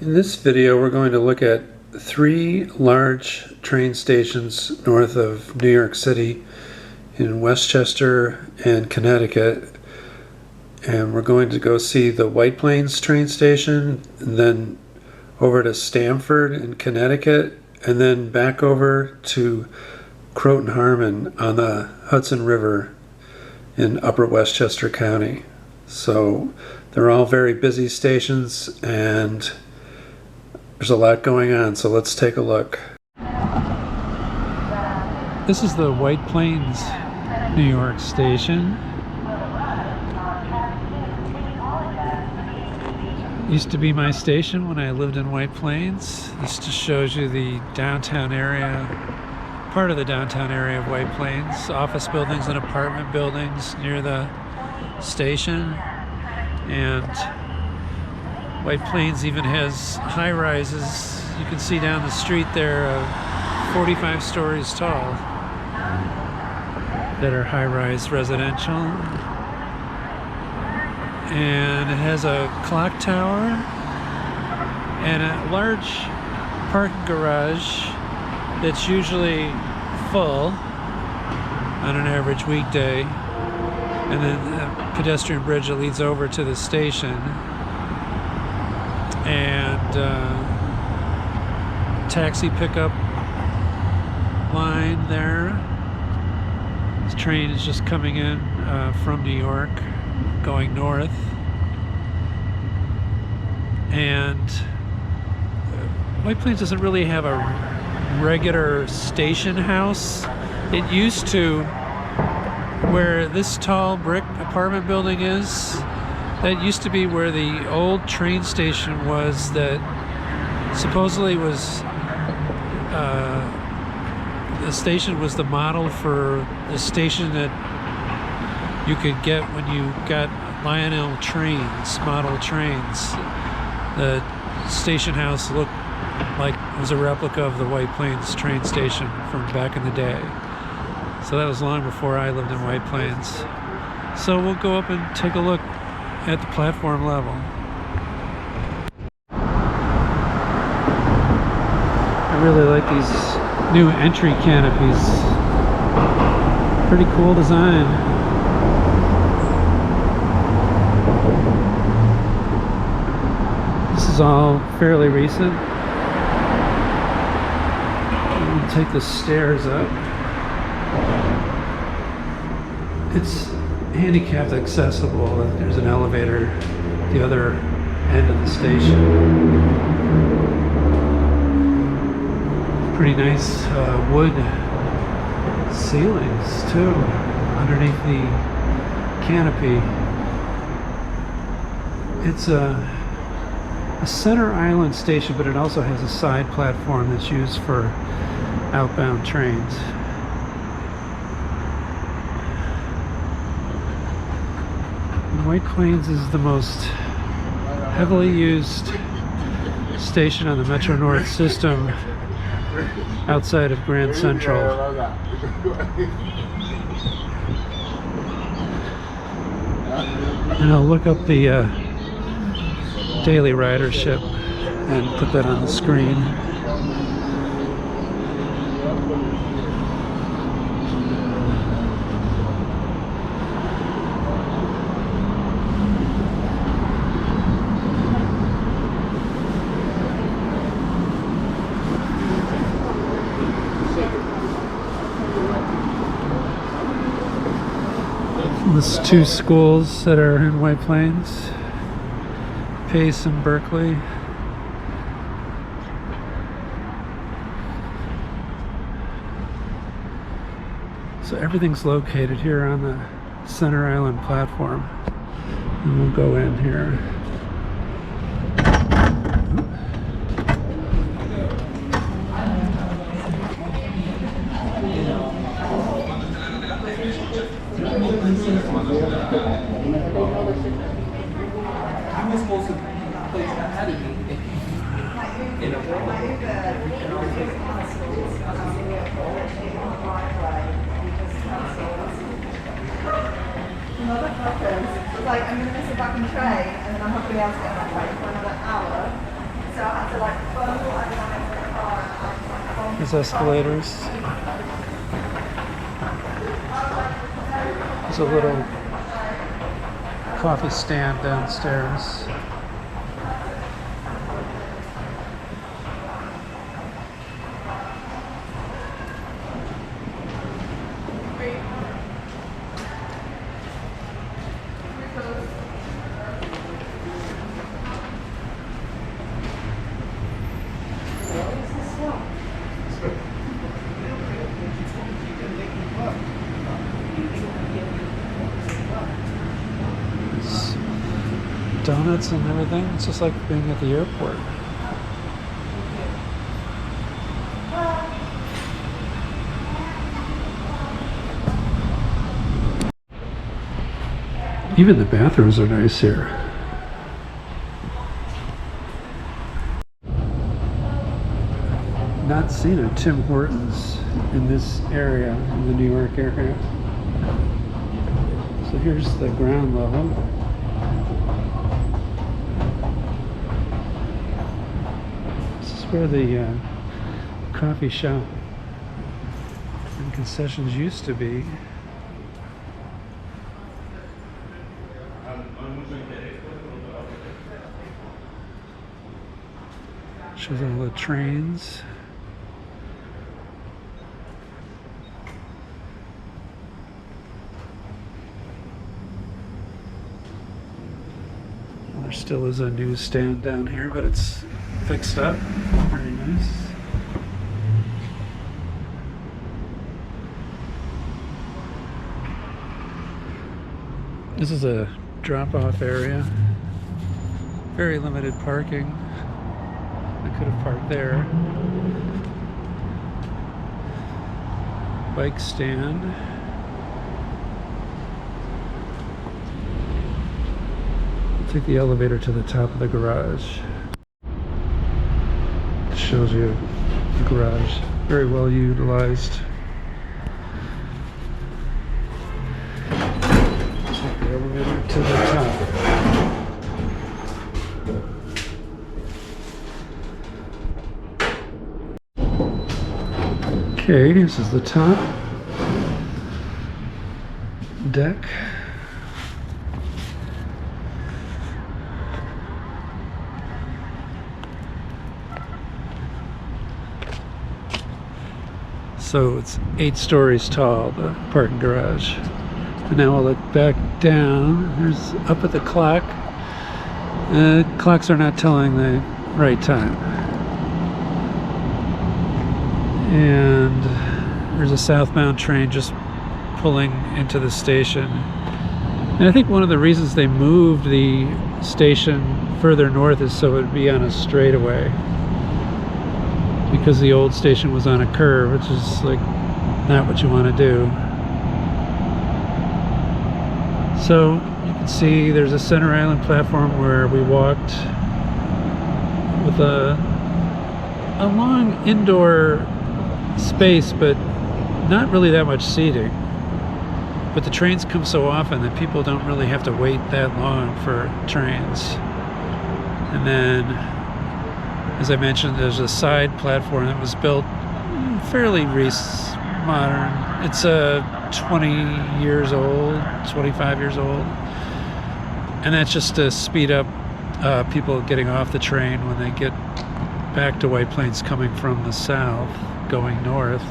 In this video, we're going to look at 3 large train stations north of New York City in Westchester and Connecticut. And we're going to go see the White Plains train station, and then over to Stamford in Connecticut, and then back over to Croton-Harmon on the Hudson River in Upper Westchester County. So they're all very busy stations, and there's a lot going on, so let's take a look. This is the White Plains, New York station. Used to be my station when I lived in White Plains. This just shows you the downtown area, part of the downtown area of White Plains. Office buildings and apartment buildings near the station. And White Plains even has high-rises. You can see down the street there, 45 stories tall, that are high-rise residential. And it has a clock tower and a large parking garage that's usually full on an average weekday, and then a pedestrian bridge that leads over to the station, and taxi pickup line there. This train is just coming in from New York, going north. And White Plains doesn't really have a regular station house. It used to, where this tall brick apartment building is, that used to be where the old train station was, that supposedly was the station was the model for the station that you could get when you got Lionel trains, model trains. The station house looked like it was a replica of the White Plains train station from back in the day. So that was long before I lived in White Plains. So we'll go up and take a look at the platform level. I really like these new entry canopies. Pretty cool design. This is all fairly recent. We'll take the stairs up. It's handicapped accessible. There's an elevator at the other end of the station. Pretty nice wood ceilings too underneath the canopy. It's a center island station, but it also has a side platform that's used for outbound trains. White Plains is the most heavily used station on the Metro North system outside of Grand Central. And I'll look up the daily ridership and put that on the screen. There's 2 schools that are in White Plains, Pace and Berkeley. So everything's located here on the Center Island platform. And we'll go in here. I was supposed to place ahead of me in a row. Another purpose. It's like, I'm going to miss a fucking train, and then I'll have There's escalators. There's a little coffee stand downstairs. Donuts and everything. It's just like being at the airport. Even the bathrooms are nice here. Not seen a Tim Hortons in this area, in the New York area. So here's the ground level. Where the coffee shop and concessions used to be. Shows all the trains. Well, there still is a newsstand down here, but it's fixed up. Very nice. This is a drop-off area. Very limited parking. I could have parked there. Bike stand. I'll take the elevator to the top of the garage. Shows you the garage, very well utilized. Take the elevator to the top. Okay, this is the top deck. So it's 8 stories tall, the parking garage. And now we'll look back down. There's up at the clock. Clocks are not telling the right time. And there's a southbound train just pulling into the station. And I think one of the reasons they moved the station further north is so it would be on a straightaway. Because the old station was on a curve, which is like not what you want to do. So you can see there's a center island platform where we walked with a long indoor space, but not really that much seating. But the trains come so often that people don't really have to wait that long for trains. And then, as I mentioned, there's a side platform that was built fairly modern. It's 20 years old, 25 years old. And that's just to speed up people getting off the train when they get back to White Plains coming from the south, going north.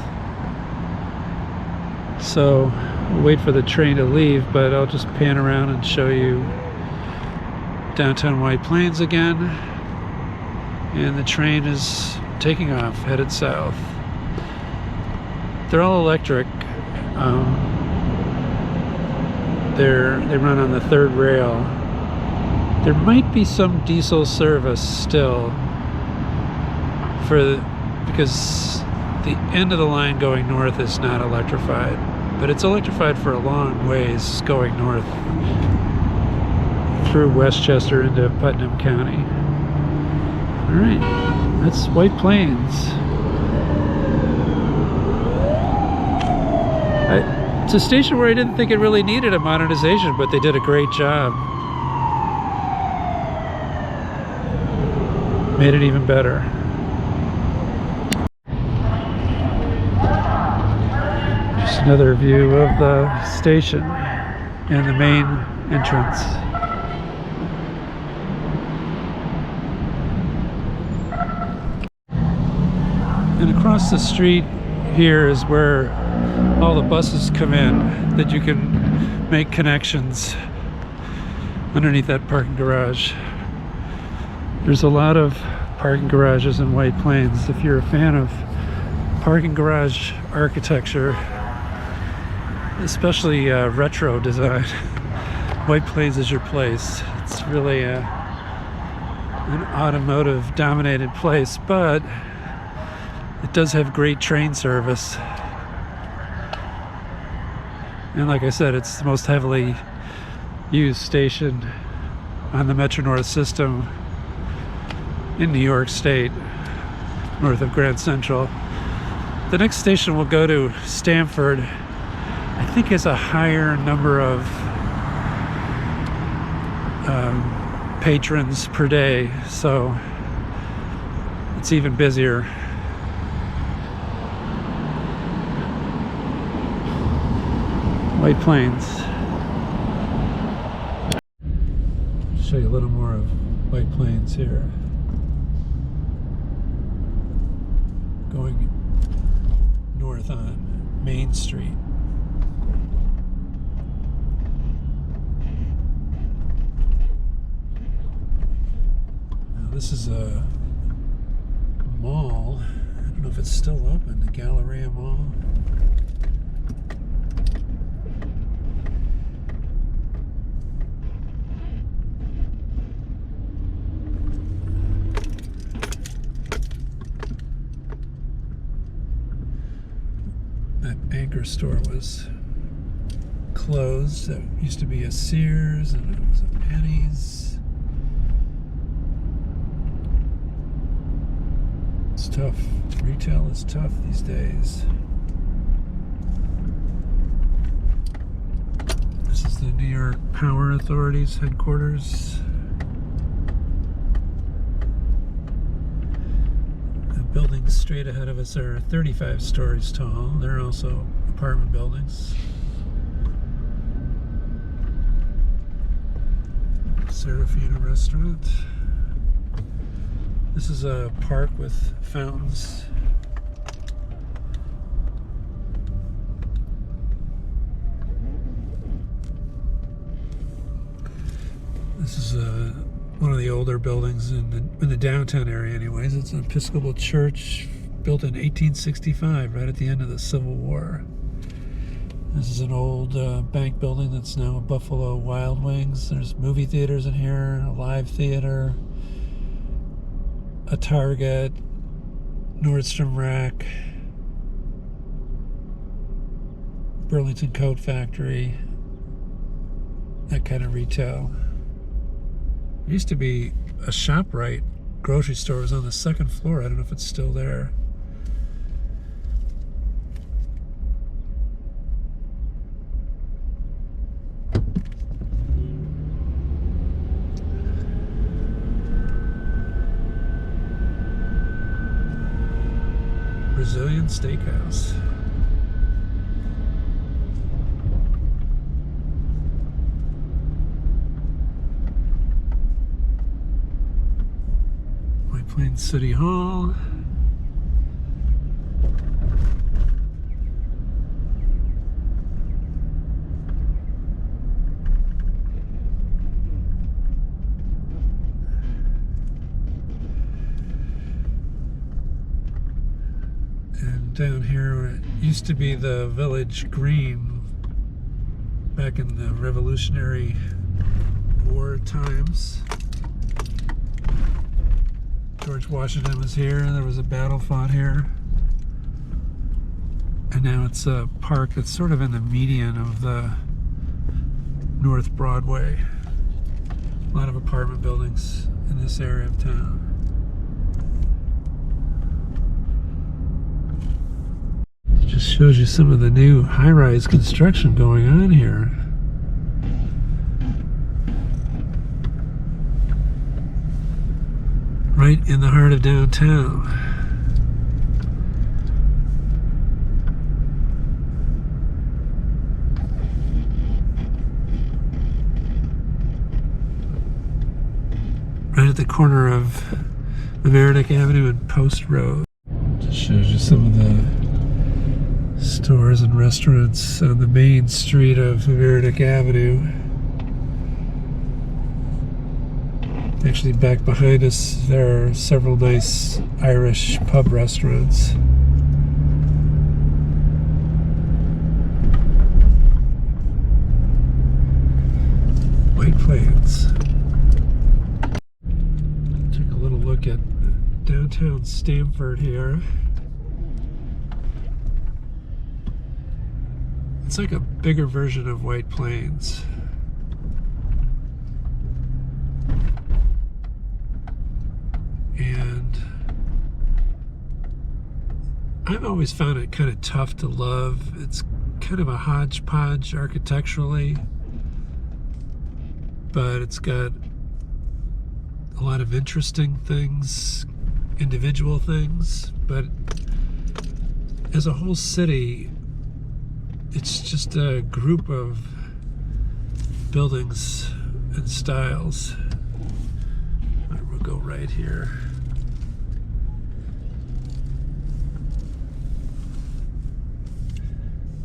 So we'll wait for the train to leave, but I'll just pan around and show you downtown White Plains again. And the train is taking off, headed south. They're all electric. They run on the third rail. There might be some diesel service still because the end of the line going north is not electrified, but it's electrified for a long ways going north through Westchester into Putnam County. All right, that's White Plains. It's a station where I didn't think it really needed a modernization, but they did a great job. Made it even better. Another view of the station and the main entrance. And across the street here is where all the buses come in, that you can make connections underneath that parking garage. There's a lot of parking garages in White Plains. If you're a fan of parking garage architecture, especially retro design, White Plains is your place. It's really an automotive dominated place, but it does have great train service. And like I said, it's the most heavily used station on the Metro-North system in New York State, north of Grand Central. The next station we'll go to, Stamford, I think has a higher number of patrons per day, so it's even busier. White Plains. Show you a little more of White Plains here. Going north on Main Street. Now this is a mall. I don't know if it's still open, the Galleria Mall. That anchor store was closed. That used to be a Sears, and it was a Penny's. It's tough. Retail is tough these days. This is the New York Power Authority's headquarters. Buildings straight ahead of us are 35 stories tall. They're also apartment buildings. Serafina restaurant. This is a park with fountains. This is one of the older buildings in the downtown area anyways. It's an Episcopal church built in 1865, right at the end of the Civil War. This is an old bank building that's now Buffalo Wild Wings. There's movie theaters in here, a live theater, a Target, Nordstrom Rack, Burlington Coat Factory, that kind of retail. There used to be a ShopRite grocery store. It was on the second floor. I don't know if it's still there. Brazilian Steakhouse. Plains City Hall. And down here it used to be the Village Green back in the Revolutionary War times. George Washington was here, there was a battle fought here. And now it's a park that's sort of in the median of the North Broadway. A lot of apartment buildings in this area of town. It just shows you some of the new high-rise construction going on here. Right in the heart of downtown. at the corner of Mamaroneck Avenue and Post Road. Just shows you some of the stores and restaurants on the main street of Mamaroneck Avenue. Actually, back behind us, there are several nice Irish pub restaurants. White Plains. Take a little look at downtown Stamford here. It's like a bigger version of White Plains. And I've always found it kind of tough to love. It's kind of a hodgepodge architecturally, but it's got a lot of interesting things, individual things, but as a whole city, it's just a group of buildings and styles. We'll go right here.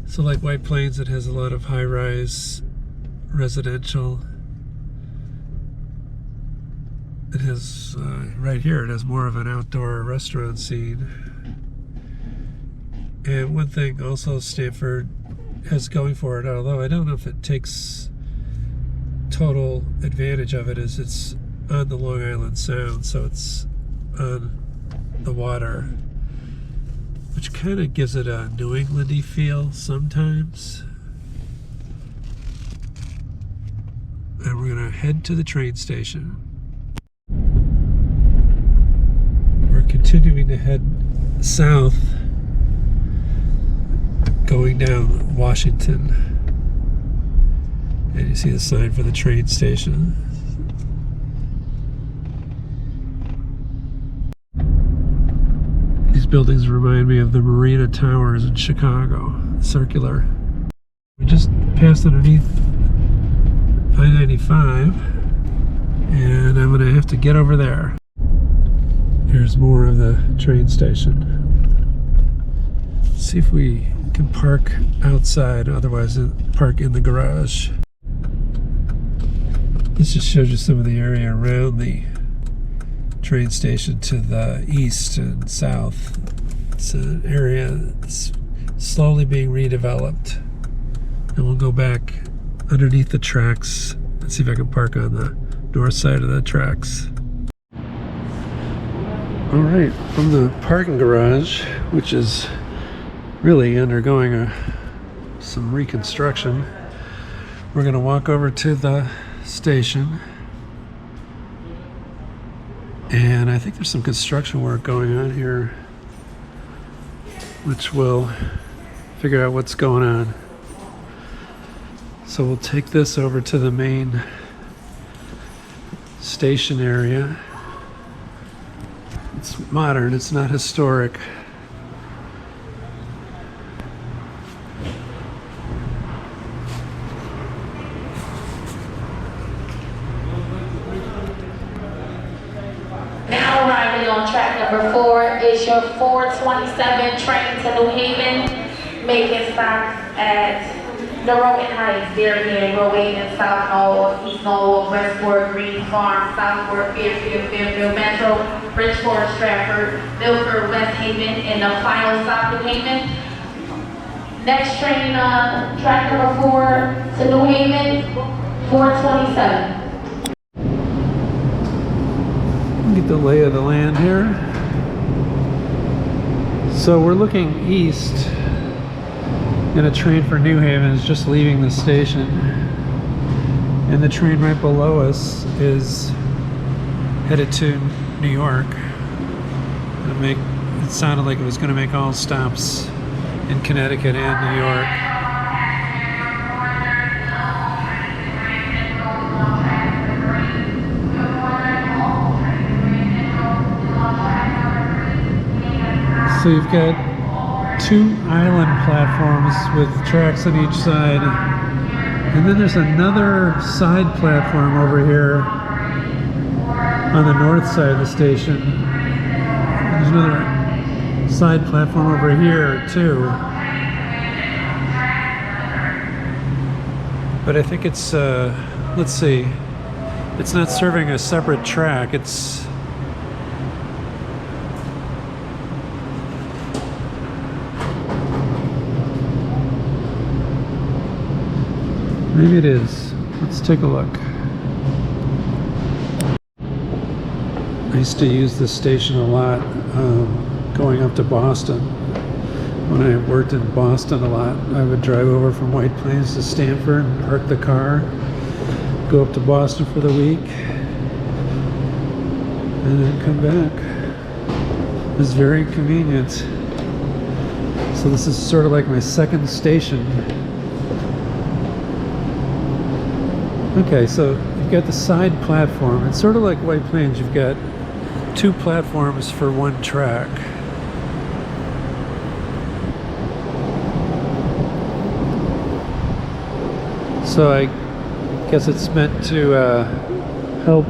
So like White Plains, it has a lot of high-rise residential. It has, right here, it has more of an outdoor restaurant scene. And one thing also Stamford has going for it, although I don't know if it takes total advantage of it, is it's on the Long Island Sound, so it's on the water, which kind of gives it a New England-y feel sometimes. And we're gonna head to the train station. We're continuing to head south, going down Washington. And you see the sign for the train station. These buildings remind me of the Marina Towers in Chicago, circular. We just passed underneath I-95, and I'm gonna have to get over there. Here's more of the train station. See if we can park outside, otherwise park in the garage. This just shows you some of the area around the train station to the east and south. It's an area that's slowly being redeveloped. And we'll go back underneath the tracks and see if I can park on the north side of the tracks. All right, from the parking garage, which is really undergoing some reconstruction, we're gonna walk over to the station. And I think there's some construction work going on here, which we'll figure out what's going on. So we'll take this over to the main station area. It's modern, it's not historic. Now arriving on track number 4 is your 427 train to New Haven, making stops at the Croton Heights, Darien, Rowan, South Knoll, East Knoll, Westport, Green Farm, Southport, Fairfield Metro, Bridgeport, Stratford, Milford, West Haven, and the final stop, New Haven. Next train on track number 4 to New Haven, 427. Get the lay of the land here. So we're looking east, and a train for New Haven is just leaving the station. And the train right below us is headed to New York. It sounded like it was going to make all stops in Connecticut and New York. So you've got 2 island platforms with tracks on each side, and then there's another side platform over here on the north side of the station. There's another side platform over here too. But I think it's, let's see, it's not serving a separate track. It's maybe it is. Let's take a look. I used to use this station a lot going up to Boston. When I worked in Boston a lot, I would drive over from White Plains to Stamford and park the car, go up to Boston for the week, and then come back. It was very convenient. So this is sort of like my second station. Okay, so you've got the side platform. It's sort of like White Plains. You've got two platforms for one track. So I guess it's meant to help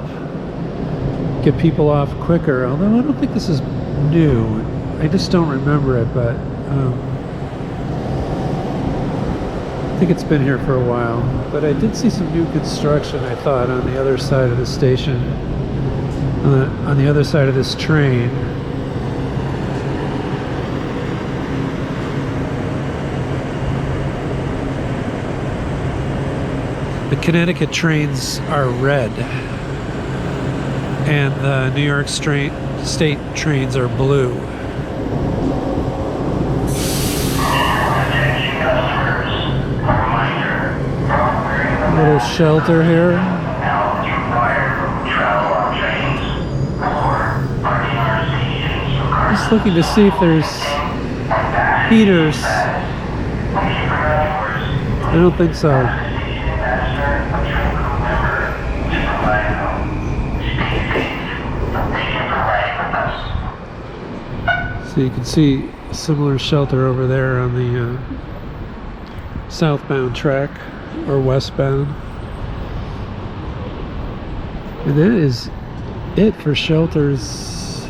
get people off quicker. Although I don't think this is new. I just don't remember it, but I think it's been here for a while. But I did see some new construction, I thought, on the other side of the station, on the other side of this train. The Connecticut trains are red, and the New York State trains are blue. A little shelter here. Just looking to see if there's heaters. I don't think so. So you can see a similar shelter over there on the southbound track, or westbound. And that is it for shelters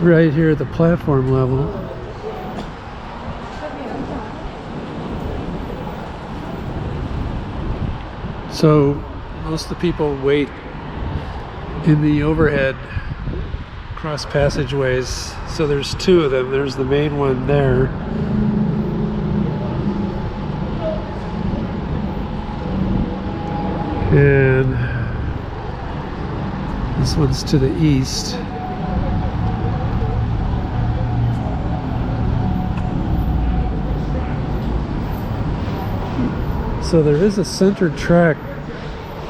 right here at the platform level. So most of the people wait in the overhead cross passageways. So there's two of them. There's the main one there. And this one's to the east. So there is a centered track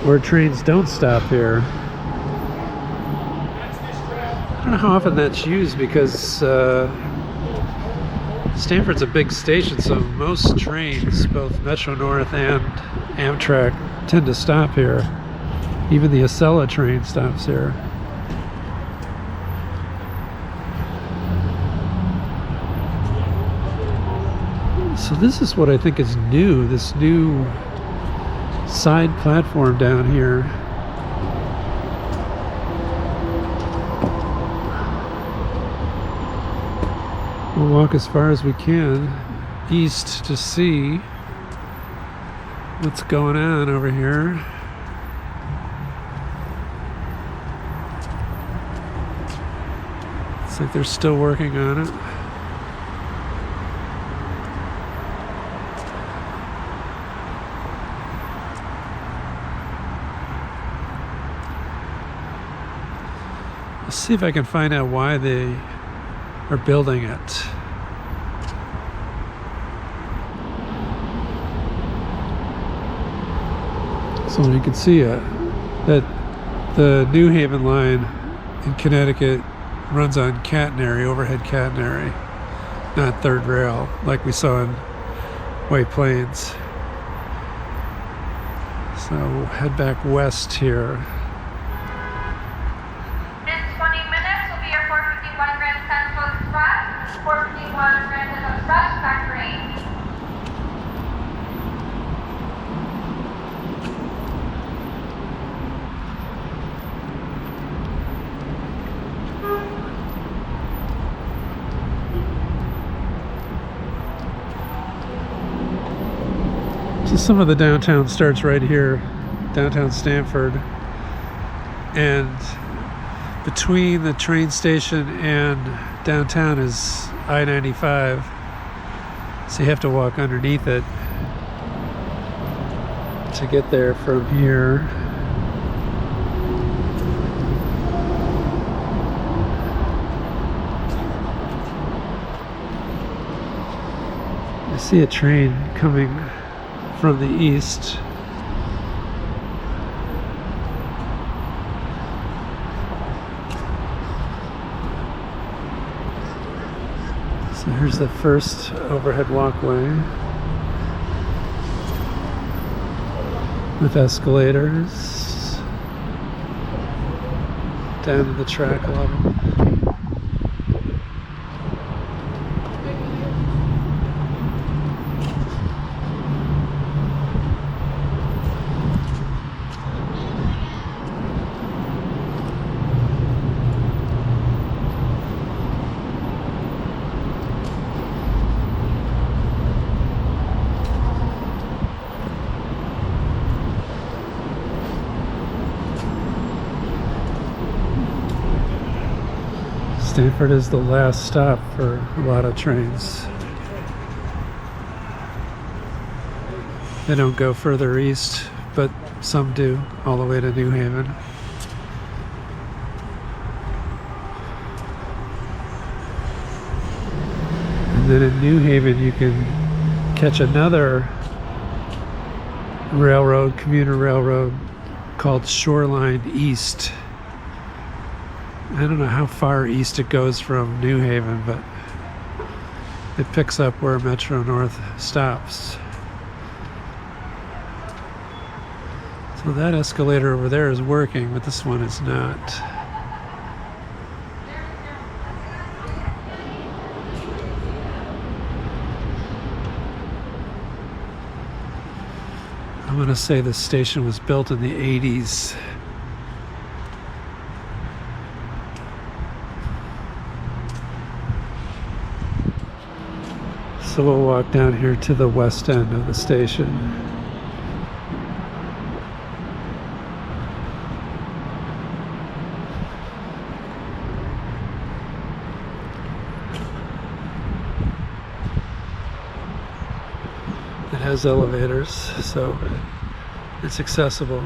where trains don't stop here. I don't know how often that's used because Stamford's a big station, so most trains, both Metro North and Amtrak, tend to stop here. Even the Acela train stops here. So this is what I think is new, this new side platform down here. We'll walk as far as we can east to see what's going on over here. It's like they're still working on it. Let's see if I can find out why they are building it. So you can see that the New Haven line in Connecticut runs on catenary, overhead catenary, not third rail like we saw in White Plains. So we'll head back west here. In 20 minutes will be your 451 Grand Central Express, 451 Grand Central Express factory. some of the downtown starts right here, downtown Stamford, and between the train station and downtown is I-95, so you have to walk underneath it to get there from here. I see a train coming from the east. So here's the first overhead walkway with escalators down to the track level. Stamford is the last stop for a lot of trains. They don't go further east, but some do, all the way to New Haven. And then in New Haven you can catch another railroad, commuter railroad, called Shoreline East. I don't know how far east it goes from New Haven, but it picks up where Metro North stops. So that escalator over there is working, but this one is not. I'm going to say the station was built in the 80s. So we'll walk down here to the west end of the station. It has elevators, so it's accessible.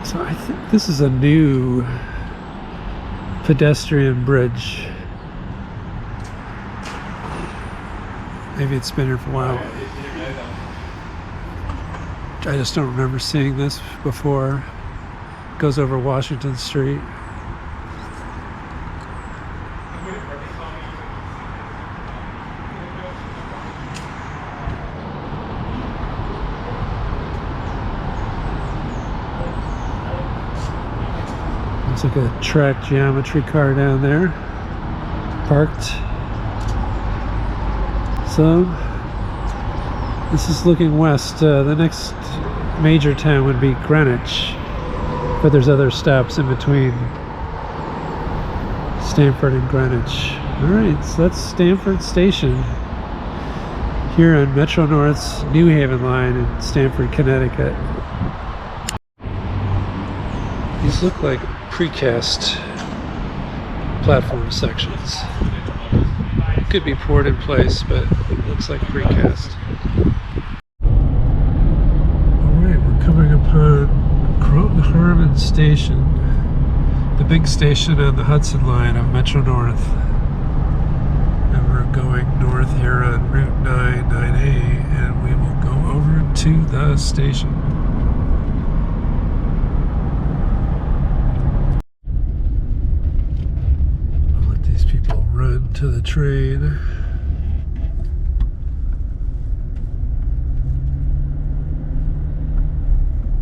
So I think this is a new pedestrian bridge. Maybe it's been here for a while. I just don't remember seeing this before. It goes over Washington Street. Looks like a track geometry car down there, parked. So, this is looking west. The next major town would be Greenwich, but there's other stops in between Stamford and Greenwich. Alright, so that's Stamford Station here on Metro North's New Haven line in Stamford, Connecticut. These look like precast platform sections. Could be poured in place, but it looks like precast. Alright, we're coming upon Croton-Harmon Station, the big station on the Hudson line of Metro North. And we're going north here on Route 9, 9A, and we will go over to the station. I'll let these people run to the train.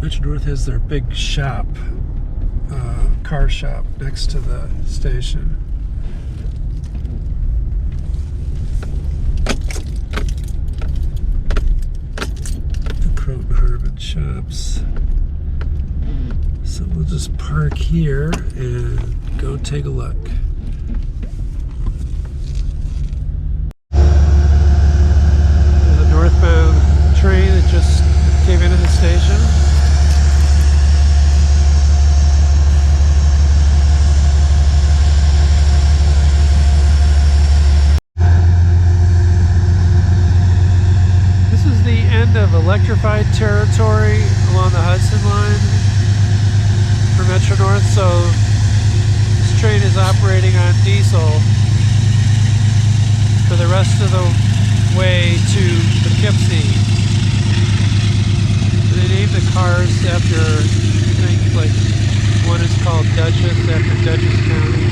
Metro North has their big shop, car shop, next to the station. The Croton-Harmon shops. So we'll just park here and go take a look. There's a northbound train that just came into the station. Of electrified territory along the Hudson line for Metro North, so this train is operating on diesel for the rest of the way to Poughkeepsie. They named the cars after things like one is called Dutchess after Dutchess County.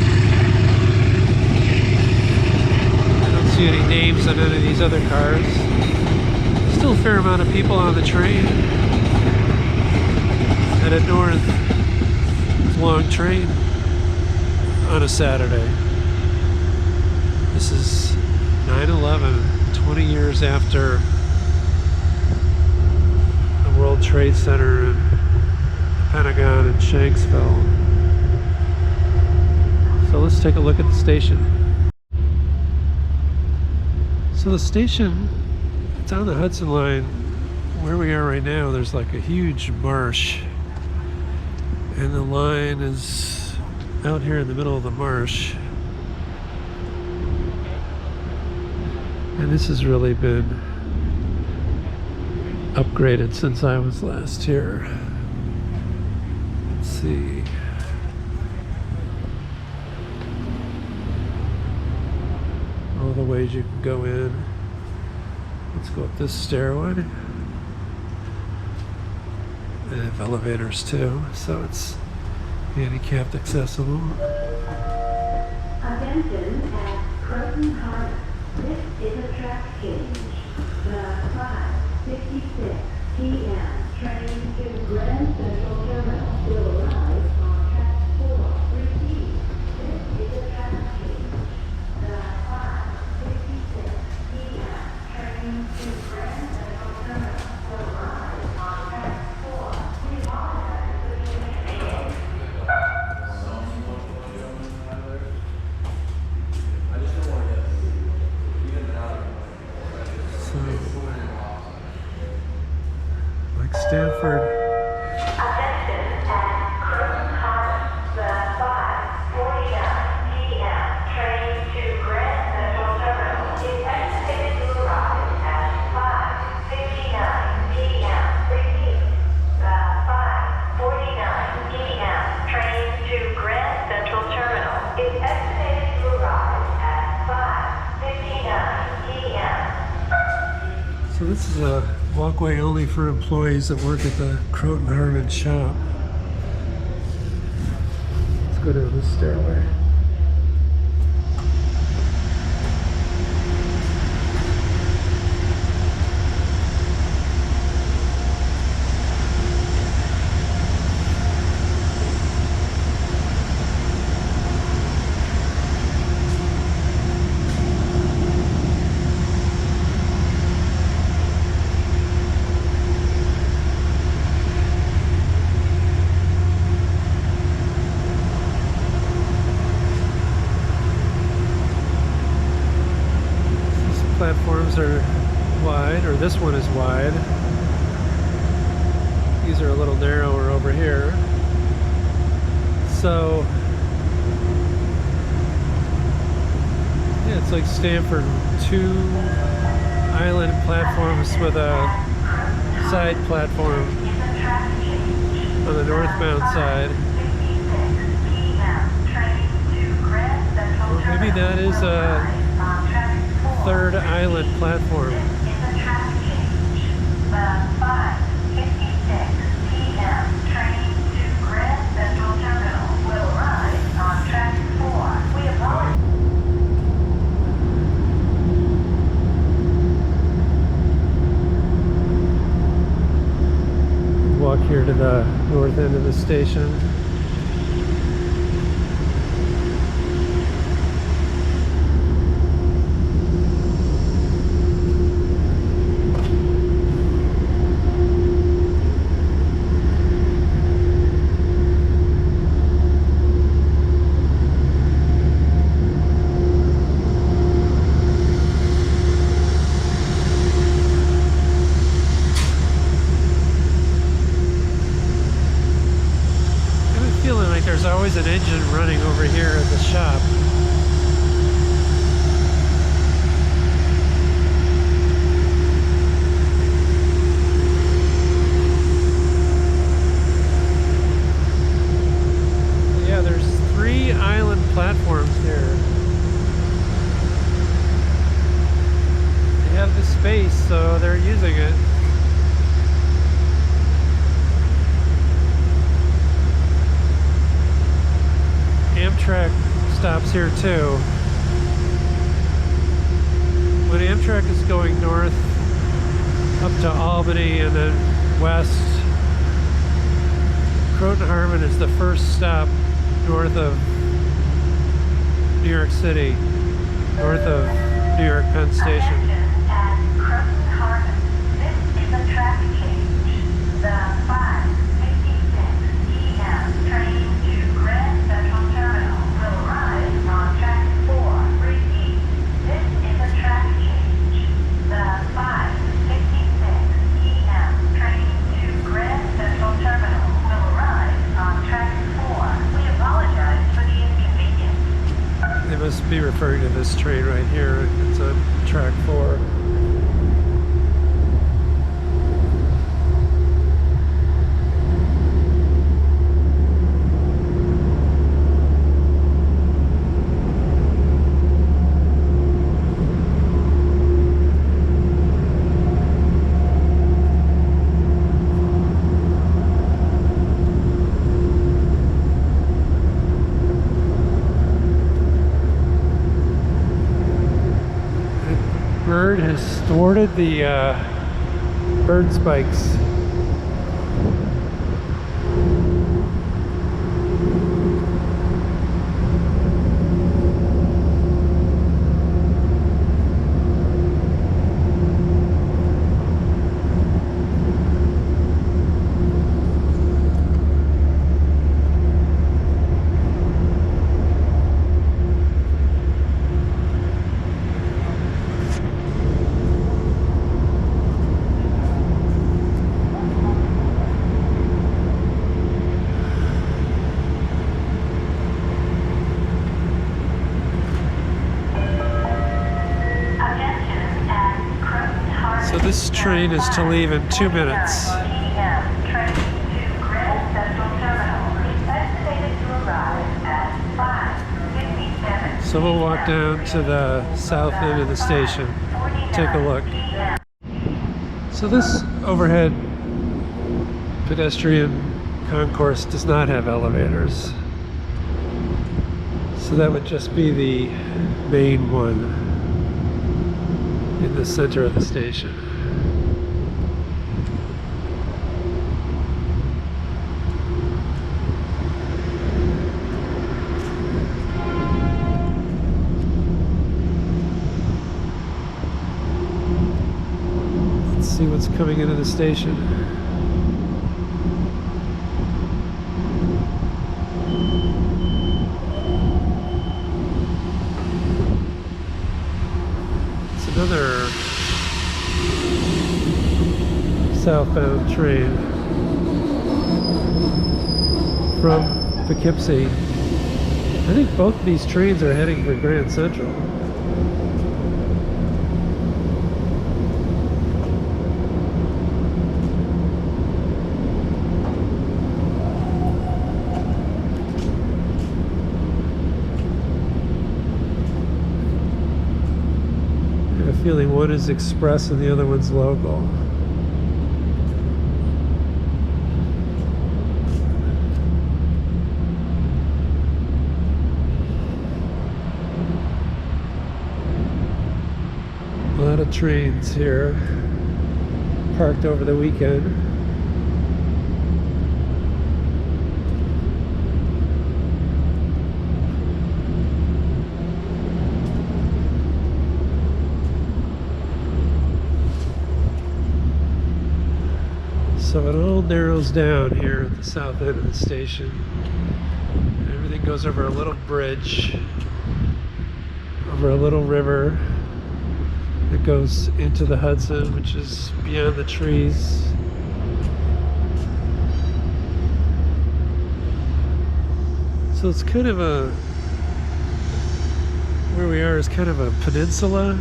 I don't see any names on any of these other cars. Still a fair amount of people on the train headed north. It's a long train on a Saturday. This is 9/11, 20 years after the World Trade Center and the Pentagon in Shanksville. So let's take a look at the station. So the station, it's on the Hudson line. Where we are right now, there's like a huge marsh, and the line is out here in the middle of the marsh. And this has really been upgraded since I was last here. Let's see. All the ways you can go in. Let's go up this stairway. They have elevators too, so it's handicapped accessible. Attention at Croton-Harmon. This is a track change. The 5:56 p.m. train to Grand Central Terminal will arrive on track 4. Repeat. This is a track change. The 5:56 p.m. train to Grand Central Terminal will arrive on track 4. Please monitor the communication. So, like Stamford. Attention at Croton-Harmon. The 5:49 p.m. train to Grand Central Terminal is estimated to arrive at 5:59 p.m. Repeat. The 5:49 p.m. train to Grand Central Terminal is estimated to arrive at 5:59 p.m. So this is a walkway only for employees that work at the Croton-Harmon shop. Let's go down this stairway. Platforms are wide, or this one is wide. These are a little narrower over here. So, yeah, it's like Stamford. 2 island platforms with a side platform on the northbound side. Or maybe that is a 3rd island platform. The 5 here to the north end of the station. There's always an engine running over here at the shop. Yeah, there's 3 island platforms here. They have the space, so they're using it. Amtrak stops here too. When Amtrak is going north up to Albany and then west, Croton-Harmon is the first stop north of New York City, north of New York Penn Station. At Croton-Harmon, this is a track change. The 5:56 p.m. train to Grand Central Terminal will arrive on track 4. Repeat, this is a track change. The 5:56 p.m. train to Grand Central Terminal will arrive on track 4. We apologize for the inconvenience. They must be referring to this train right here. It's on track 4. Bird has thwarted the bird spikes. So this train is to leave in 2 minutes. So we'll walk down to the south end of the station, take a look. So this overhead pedestrian concourse does not have elevators. So that would just be the main one in the center of the station. Let's see what's coming into the station. Another southbound train from Poughkeepsie. I think both of these trains are heading for Grand Central. Feeling one is express and the other one's local. A lot of trains here parked over the weekend. So it all narrows down here at the south end of the station. Everything goes over a little bridge, over a little river that goes into the Hudson, which is beyond the trees. So it's kind of a, where we are is kind of a peninsula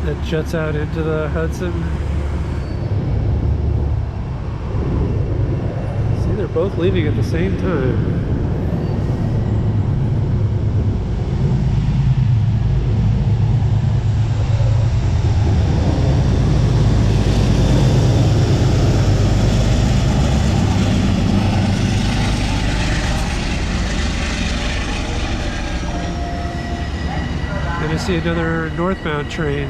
that juts out into the Hudson. See, they're both leaving at the same time. And I see another northbound train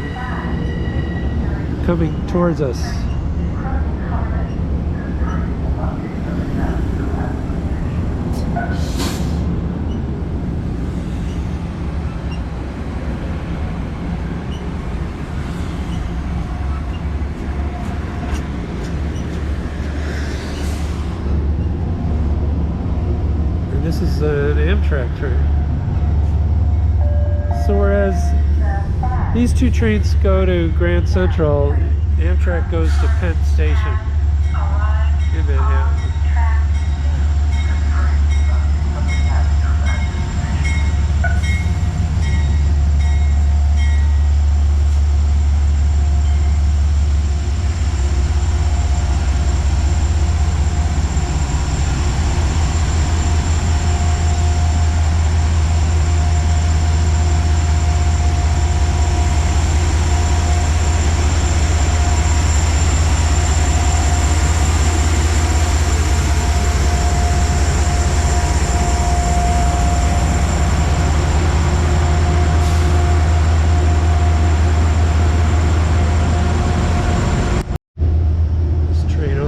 coming towards us. And this is an Amtrak train. So whereas these two trains go to Grand Central, Amtrak goes to Penn Station in Manhattan.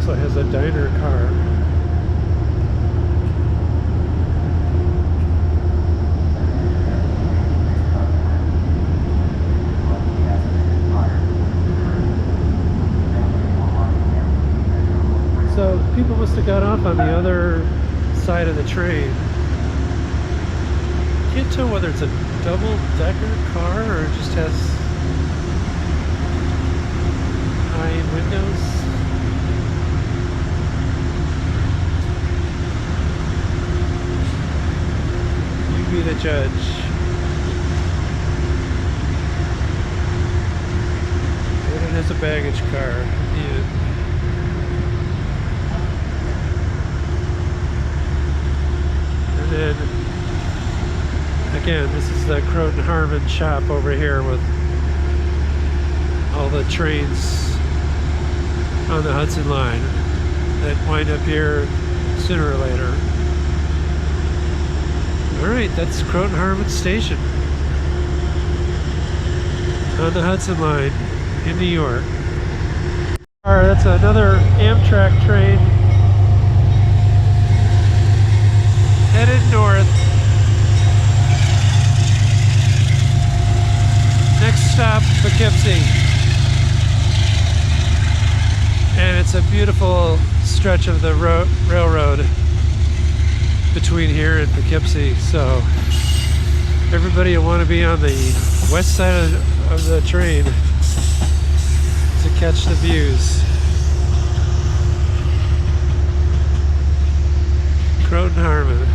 Has a diner car. So people must have got off on the other side of the train. Can't tell whether it's a double-decker car or it just has high windows. Be the judge. And it has a baggage car at the end. And then again, this is the Croton-Harmon shop over here with all the trains on the Hudson line that wind up here sooner or later. Alright, that's Croton-Harmon Station on the Hudson line in New York. Alright, that's another Amtrak train headed north. Next stop, Poughkeepsie. And it's a beautiful stretch of the railroad between here and Poughkeepsie, so everybody will want to be on the west side of the train to catch the views. Croton-Harmon.